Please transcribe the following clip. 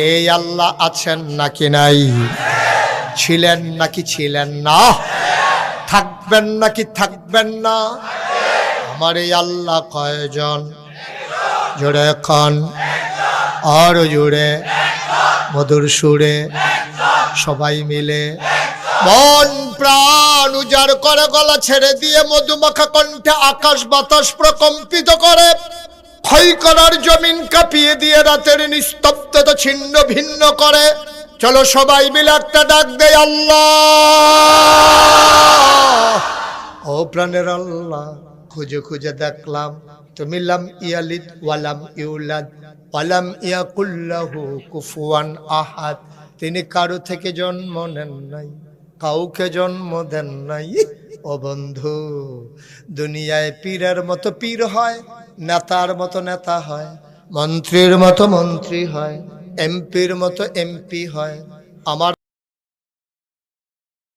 এই আল্লাহ আছেন নাকি নাই? ছিলেন নাকি ছিলেন না? থাকবেন নাকি থাকবেন না? আমার এই আল্লাহ কয়জন? জোরে খান, আর জোরে, মধুর সুরে, সবাই মিলে মন প্রাণ উজাড় করে গলা ছেড়ে দিয়ে মধুমাখা কণ্ঠে আকাশ বাতাস প্রকম্পিত করে, ক্ষয় করার জমিন কাঁপিয়ে দিয়ে রাতের নিস্তব্ধতা ছিন্ন ভিন্ন করে। চলো সবাই মিলে একটা ডাক দেয় আল্লাহ। ও প্রাণের আল্লাহ, খুঁজে খুঁজে দেখলাম তুমি লাম ইয়ালিদ ওয়ালাম ইউলাদ ওয়ালাম ইয়াকুল্লাহু কুফুয়ান আহাদ। তিনি কারো থেকে জন্ম নেন নাই, কাউকে জন্ম দেন নাই। ও বন্ধু, দুনিয়ায় পীরের মতো পীর হয়, নেতার মতো নেতা হয়, মন্ত্রীর মতো মন্ত্রী হয়, এমপির মতো এমপি হয়। আমার